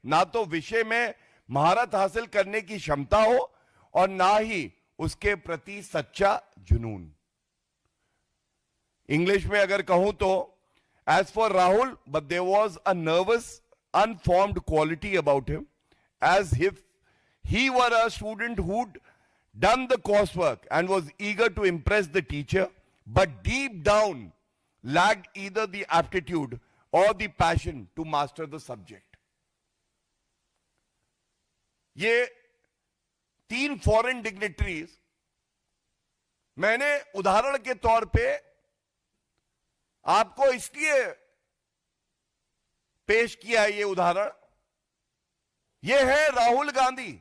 ना तो विषय में महारत हासिल करने की क्षमता हो और ना ही उसके प्रति सच्चा जुनून। इंग्लिश में अगर कहूं तो as for Rahul, but there was a nervous unformed quality about him, as if he were a student who'd done the coursework and was eager to impress the teacher, but deep down lacked either the aptitude or the passion to master the subject. ये 3 foreign dignitaries मैंने उदाहरण के तौर पे आपको इसलिए पेश किया है। ये उदाहरण ये है राहुल गांधी,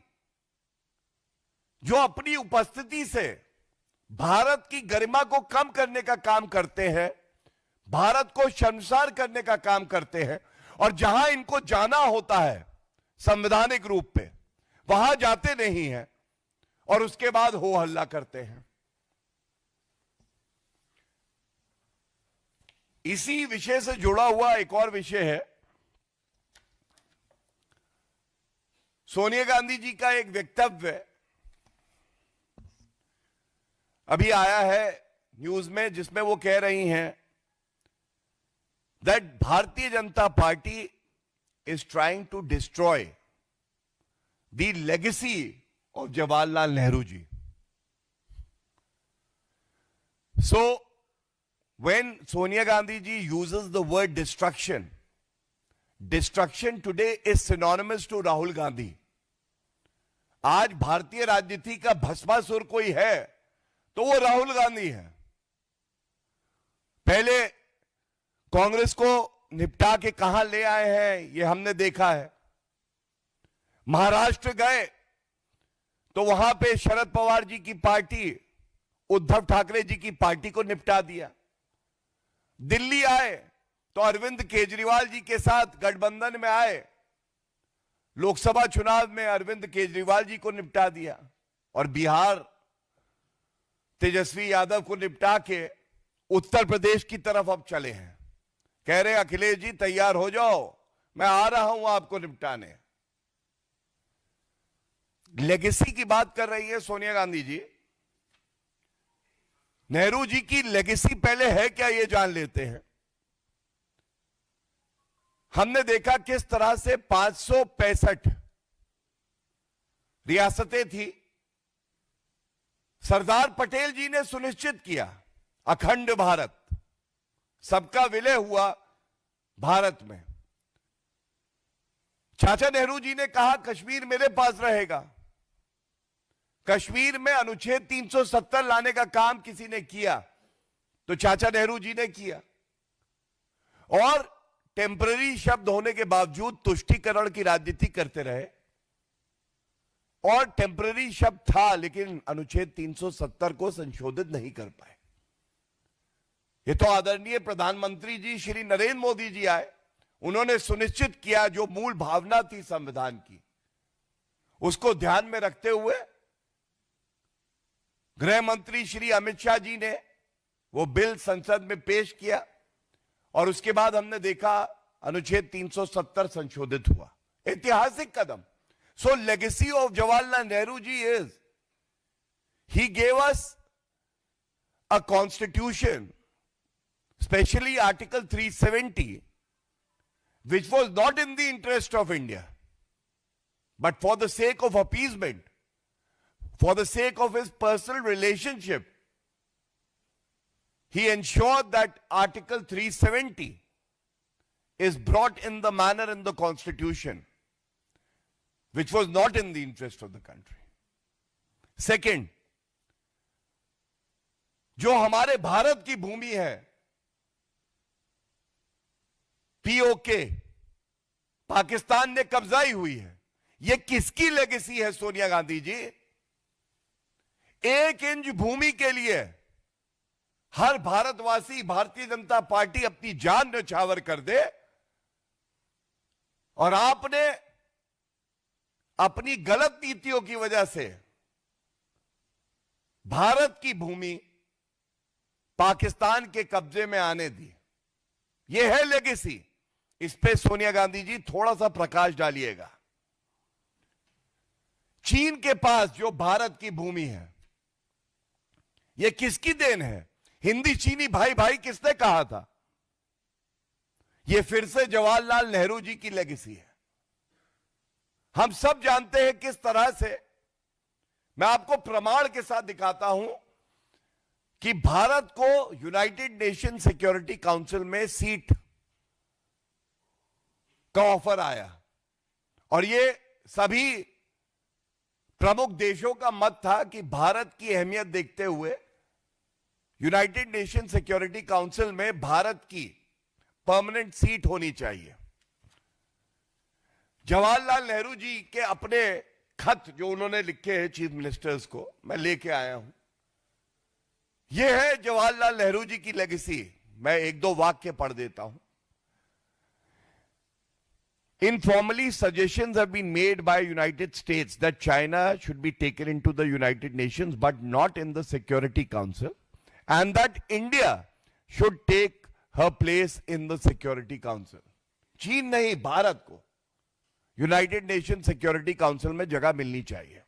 जो अपनी उपस्थिति से भारत की गरिमा को कम करने का काम करते हैं, भारत को शर्मसार करने का काम करते हैं, और जहां इनको जाना होता है संवैधानिक रूप पे वहां जाते नहीं हैं और उसके बाद हो हल्ला करते हैं। इसी विषय से जुड़ा हुआ एक और विषय है। सोनिया गांधी जी का एक वक्तव्य अभी आया है न्यूज में, जिसमें वो कह रही हैं that Bharatiya Janata Party is trying to destroy the legacy of Jawaharlal Nehru ji. So when Sonia Gandhi ji uses the word destruction, destruction today is synonymous to Rahul Gandhi. आज भारतीय राजनीति का भस्मासुर कोई है तो वो राहुल गांधी है। पहले कांग्रेस को निपटा के कहां ले आए हैं ये हमने देखा है। महाराष्ट्र गए तो वहां पे शरद पवार जी की पार्टी, उद्धव ठाकरे जी की पार्टी को निपटा दिया। दिल्ली आए तो अरविंद केजरीवाल जी के साथ गठबंधन में आए, लोकसभा चुनाव में अरविंद केजरीवाल जी को निपटा दिया। और बिहार तेजस्वी यादव को निपटा के उत्तर प्रदेश की तरफ अब चले हैं। कह रहे अखिलेश जी तैयार हो जाओ, मैं आ रहा हूं आपको निपटाने। लेगेसी की बात कर रही है सोनिया गांधी जी। नेहरू जी की लेगेसी पहले है क्या ये जान लेते हैं। हमने देखा किस तरह से 565 रियासतें थी, सरदार पटेल जी ने सुनिश्चित किया अखंड भारत, सबका विलय हुआ भारत में। चाचा नेहरू जी ने कहा कश्मीर मेरे पास रहेगा। कश्मीर में अनुच्छेद 370 लाने का काम किसी ने किया तो चाचा नेहरू जी ने किया। और टेम्पररी शब्द होने के बावजूद तुष्टीकरण की राजनीति करते रहे। और टेम्पररी शब्द था लेकिन अनुच्छेद 370 को संशोधित नहीं कर पाए। ये तो आदरणीय प्रधानमंत्री जी श्री नरेंद्र मोदी जी आए, उन्होंने सुनिश्चित किया जो मूल भावना थी संविधान की, उसको ध्यान में रखते हुए गृह मंत्री श्री अमित शाह जी ने वो बिल संसद में पेश किया और उसके बाद हमने देखा अनुच्छेद 370 संशोधित हुआ। ऐतिहासिक कदम। So legacy of Jawaharlal Nehru ji is he gave us a constitution, especially Article 370, which was not in the interest of India, but for the sake of appeasement, for the sake of his personal relationship, he ensured that Article 370 is brought in the manner in the Constitution, which was not in the interest of the country. Second, जो हमारे भारत की भूमि है, PoK, Pakistan ने कब्जाई हुई है, यह किसकी legacy है सोनिया गांधी जी? 1 इंच भूमि के लिए हर भारतवासी, भारतीय जनता पार्टी अपनी जान न्यौछावर कर दे, और आपने अपनी गलत नीतियों की वजह से भारत की भूमि पाकिस्तान के कब्जे में आने दी। यह है लेगेसी। इस पे सोनिया गांधी जी थोड़ा सा प्रकाश डालिएगा। चीन के पास जो भारत की भूमि है, यह किसकी देन है? हिंदी चीनी भाई भाई किसने कहा था? यह फिर से जवाहरलाल नेहरू जी की लेगेसी है। हम सब जानते हैं किस तरह से, मैं आपको प्रमाण के साथ दिखाता हूं कि भारत को यूनाइटेड नेशन सिक्योरिटी काउंसिल में सीट का ऑफर आया और यह सभी प्रमुख देशों का मत था कि भारत की अहमियत देखते हुए यूनाइटेड नेशन सिक्योरिटी काउंसिल में भारत की परमानेंट सीट होनी चाहिए। जवाहरलाल नेहरू जी के अपने खत जो उन्होंने लिखे हैं चीफ मिनिस्टर्स को, मैं लेके आया हूं। यह है जवाहरलाल नेहरू जी की लेगेसी। मैं एक दो वाक्य पढ़ देता हूं। Informally, suggestions have been made by United States that China should be taken into the United Nations but not in the Security Council, and that India should take her place in the Security Council. चीन नहीं, भारत को United nation security council में जगह मिलनी चाहिए।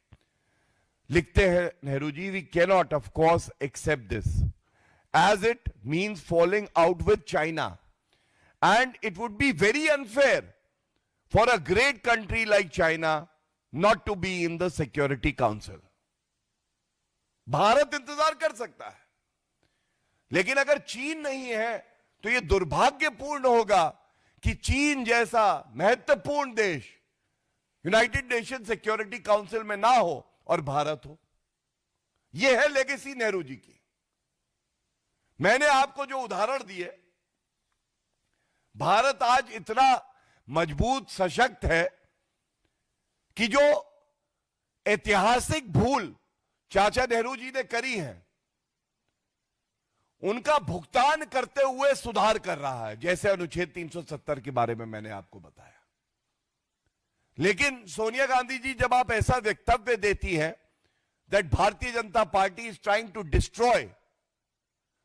लिखते हैं Nehru ji, we cannot of course accept this as it means following out with China and it would be very unfair for a great country like China not to be in the Security Council. Bharat इंतजार कर सकता है, लेकिन अगर चीन नहीं है तो यह दुर्भाग्यपूर्ण होगा कि चीन जैसा महत्वपूर्ण देश यूनाइटेड नेशन सिक्योरिटी काउंसिल में ना हो और भारत हो। यह है लेगेसी नेहरू जी की। मैंने आपको जो उदाहरण दिए, भारत आज इतना मजबूत सशक्त है कि जो ऐतिहासिक भूल चाचा नेहरू जी ने करी है उनका भुगतान करते हुए सुधार कर रहा है, जैसे अनुच्छेद 370 के बारे में मैंने आपको बताया। लेकिन सोनिया गांधी जी जब आप ऐसा वक्तव्य देती हैं that Bharatiya Janata Party is trying to destroy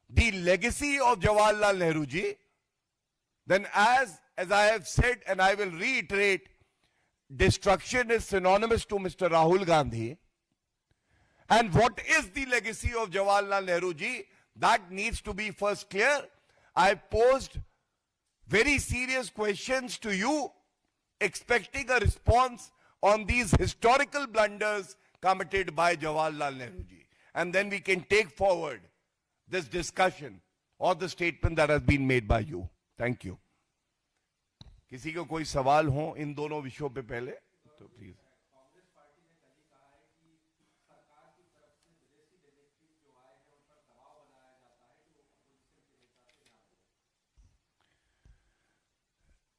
the legacy of Jawaharlal Nehru ji, then as I have said and I will reiterate, destruction is synonymous to Mr. Rahul Gandhi. And what is the legacy of Jawaharlal Nehru ji? That needs to be first clear. I posed very serious questions to you, expecting a response on these historical blunders committed by Jawaharlal Nehru ji. And then we can take forward this discussion or the statement that has been made by you. Thank you. किसी को कोई सवाल हो इन दोनों विषयों पे पहले तो प्लीज। कांग्रेस पार्टी ने कल ही कहा है कि सरकार की तरफ से विदेशी डिटेक्टिव जो आए हैं उन पर दबाव बनाया जाता है कि वो अपोजिशन के नेता से ना बोले।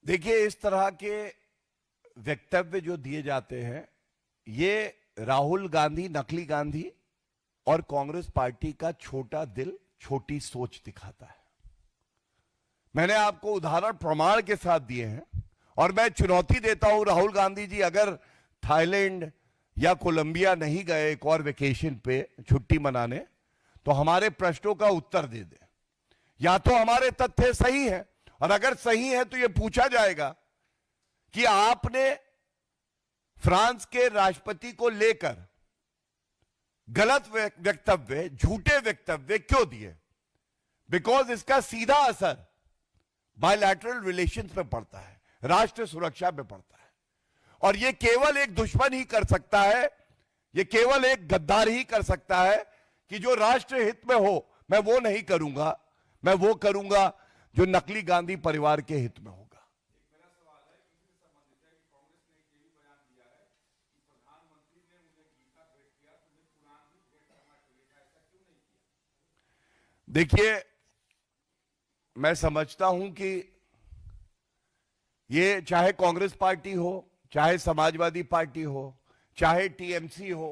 देखिए, इस तरह के वक्तव्य जो दिए जाते हैं ये राहुल गांधी, नकली गांधी और कांग्रेस पार्टी का छोटा दिल, छोटी सोच दिखाता है। मैंने आपको उदाहरण प्रमाण के साथ दिए हैं और मैं चुनौती देता हूं राहुल गांधी जी, अगर थाईलैंड या कोलंबिया नहीं गए एक और वेकेशन पे छुट्टी मनाने तो हमारे प्रश्नों का उत्तर दे दें। या तो हमारे तथ्य सही हैं और अगर सही है तो यह पूछा जाएगा कि आपने फ्रांस के राष्ट्रपति को लेकर गलत वक्तव्य, झूठे वक्तव्य क्यों दिए? बिकॉज इसका सीधा असर बायलैटरल रिलेशंस पे पड़ता है, राष्ट्र सुरक्षा पे पड़ता है। और यह केवल एक दुश्मन ही कर सकता है, यह केवल एक गद्दार ही कर सकता है कि जो राष्ट्र हित में हो। मैं वो नहीं करूंगा, मैं वो करूंगा जो नकली गांधी परिवार के हित में होगा। मेरा सवाल है इसी से संबंधित है कि कांग्रेस ने ये भी बयान दिया है कि प्रधानमंत्री ने उन्हें गीता भेंट किया तो उन्हें कुरान भी भेंट करना चाहिए था, ऐसा क्यों नहीं किया? देखिए, मैं समझता हूं कि ये चाहे कांग्रेस पार्टी हो, चाहे समाजवादी पार्टी हो, चाहे टीएमसी हो,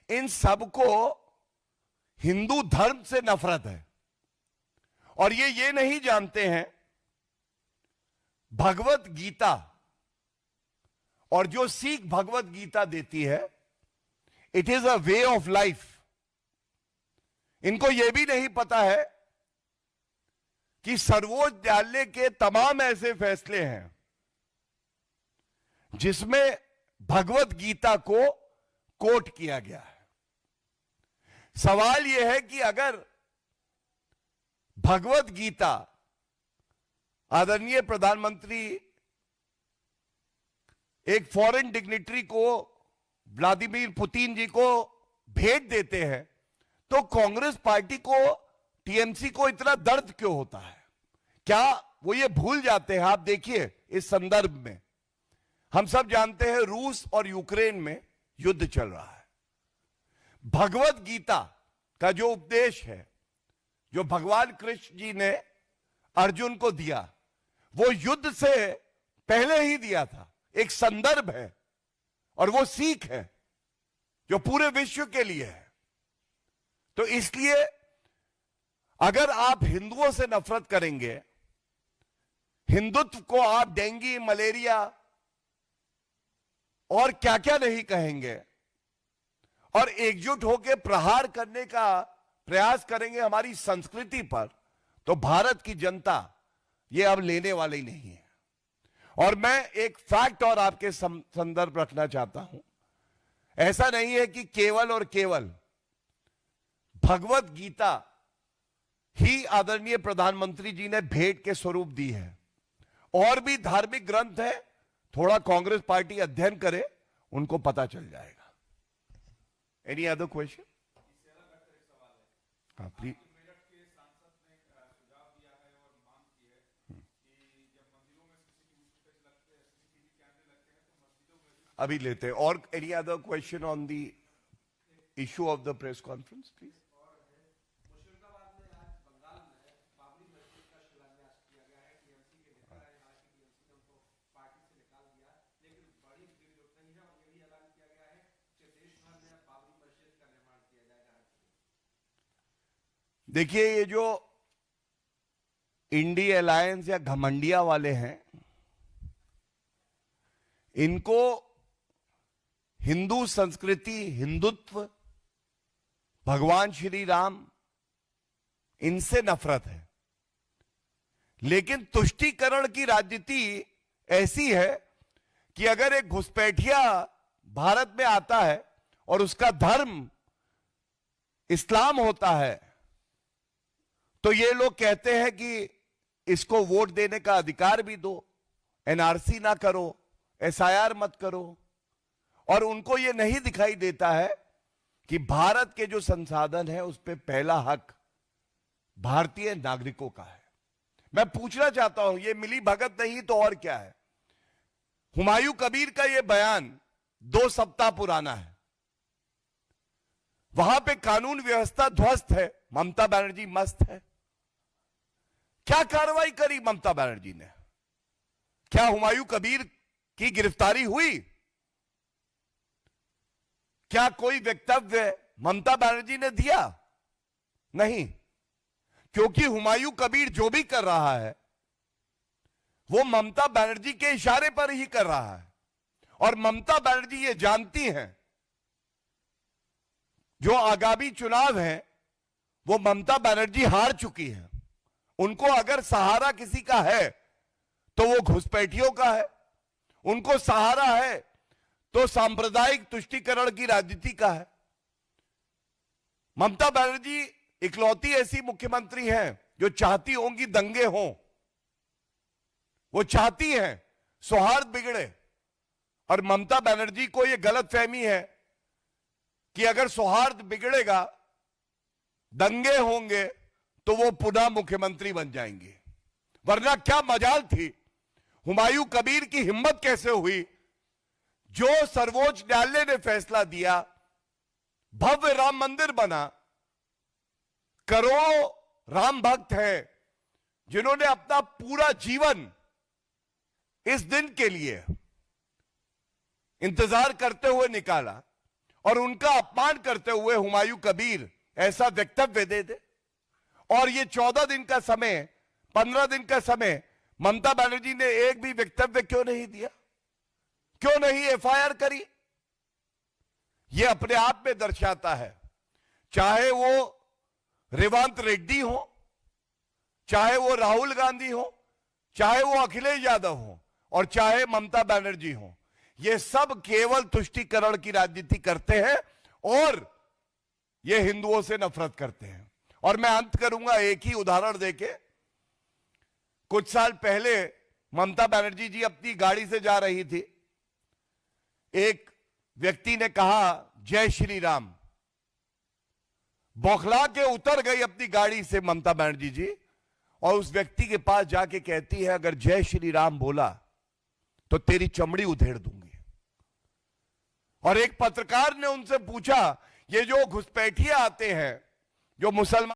इन सबको हिंदू धर्म से नफरत है और ये नहीं जानते हैं भगवत गीता और जो सीख भगवत गीता देती है, it is a way of life. इनको यह भी नहीं पता है कि सर्वोच्च न्यायालय के तमाम ऐसे फैसले हैं जिसमें भगवत गीता को कोट किया गया है। सवाल यह है कि अगर भगवत गीता आदरणीय प्रधानमंत्री एक फॉरेन डिग्निटरी को, व्लादिमीर पुतिन जी को भेंट देते हैं, तो कांग्रेस पार्टी को, टीएमसी को इतना दर्द क्यों होता है? क्या वो ये भूल जाते हैं? आप देखिए इस संदर्भ में हम सब जानते हैं रूस और यूक्रेन में युद्ध चल रहा है। भगवत गीता का जो उपदेश है, जो भगवान कृष्ण जी ने अर्जुन को दिया, वो युद्ध से पहले ही दिया था। एक संदर्भ है और वो सीख है जो पूरे विश्व के लिए है। तो इसलिए अगर आप हिंदुओं से नफरत करेंगे, हिंदुत्व को आप डेंगू, मलेरिया और क्या क्या नहीं कहेंगे, और एकजुट होकर प्रहार करने का प्रयास करेंगे हमारी संस्कृति पर, तो भारत की जनता ये अब लेने वाली नहीं है। और मैं एक फैक्ट और आपके संदर्भ रखना चाहता हूं। ऐसा नहीं है कि केवल और केवल भगवत गीता ही आदरणीय प्रधानमंत्री जी ने भेंट के स्वरूप दी है। और भी धार्मिक ग्रंथ है, थोड़ा कांग्रेस पार्टी अध्ययन करे, उनको पता चल जाएगा। Any other question? हाँ प्लीज। अभी लेते हैं। और any other question on the issue of the press conference please? देखिए, ये जो इंडी अलायंस या घमंडिया वाले हैं, इनको हिंदू संस्कृति, हिंदुत्व, भगवान श्री राम, इनसे नफरत है। लेकिन तुष्टीकरण की राजनीति ऐसी है कि अगर एक घुसपैठिया भारत में आता है और उसका धर्म इस्लाम होता है, तो ये लोग कहते हैं कि इसको वोट देने का अधिकार भी दो, एनआरसी ना करो, एसआईआर मत करो। और उनको ये नहीं दिखाई देता है कि भारत के जो संसाधन है उस पर पहला हक भारतीय नागरिकों का है। मैं पूछना चाहता हूं, ये मिली भगत नहीं तो और क्या है? हुमायूं कबीर का ये बयान 2 सप्ताह पुराना है। वहां पे कानून व्यवस्था ध्वस्त है, ममता बनर्जी मस्त है। क्या कार्रवाई करी ममता बनर्जी ने? क्या हुमायूं कबीर की गिरफ्तारी हुई? क्या कोई वक्तव्य ममता बनर्जी ने दिया? नहीं, क्योंकि हुमायूं कबीर जो भी कर रहा है वो ममता बनर्जी के इशारे पर ही कर रहा है। और ममता बनर्जी ये जानती हैं जो आगामी चुनाव है वो ममता बनर्जी हार चुकी है। उनको अगर सहारा किसी का है तो वो घुसपैठियों का है, उनको सहारा है तो सांप्रदायिक तुष्टीकरण की राजनीति का है। ममता बनर्जी इकलौती ऐसी मुख्यमंत्री हैं जो चाहती होंगी दंगे हों, वो चाहती हैं सौहार्द बिगड़े। और ममता बनर्जी को यह गलतफहमी है कि अगर सौहार्द बिगड़ेगा, दंगे होंगे, तो वो पुनः मुख्यमंत्री बन जाएंगे। वरना क्या मजाल थी, हुमायूं कबीर की हिम्मत कैसे हुई, जो सर्वोच्च न्यायालय ने फैसला दिया, भव्य राम मंदिर बना, करोड़ों राम भक्त हैं जिन्होंने अपना पूरा जीवन इस दिन के लिए इंतजार करते हुए निकाला, और उनका अपमान करते हुए हुमायूं कबीर ऐसा वक्तव्य दे दे। और ये 14 दिन का समय, 15 दिन का समय ममता बनर्जी ने एक भी वक्तव्य क्यों नहीं दिया? क्यों नहीं एफआईआर करी? ये अपने आप में दर्शाता है, चाहे वो रेवंत रेड्डी हो, चाहे वो राहुल गांधी हो, चाहे वो अखिलेश यादव हो, और चाहे ममता बनर्जी हो, ये सब केवल तुष्टीकरण की राजनीति करते हैं और ये हिंदुओं से नफरत करते हैं। और मैं अंत करूंगा एक ही उदाहरण देके। कुछ साल पहले ममता बनर्जी जी अपनी गाड़ी से जा रही थी, एक व्यक्ति ने कहा जय श्री राम, बौखला के उतर गई अपनी गाड़ी से ममता बनर्जी जी और उस व्यक्ति के पास जाके कहती है अगर जय श्री राम बोला तो तेरी चमड़ी उधेड़ दूंगी। और एक पत्रकार ने उनसे पूछा ये जो घुसपैठिए आते हैं जो मुसलमान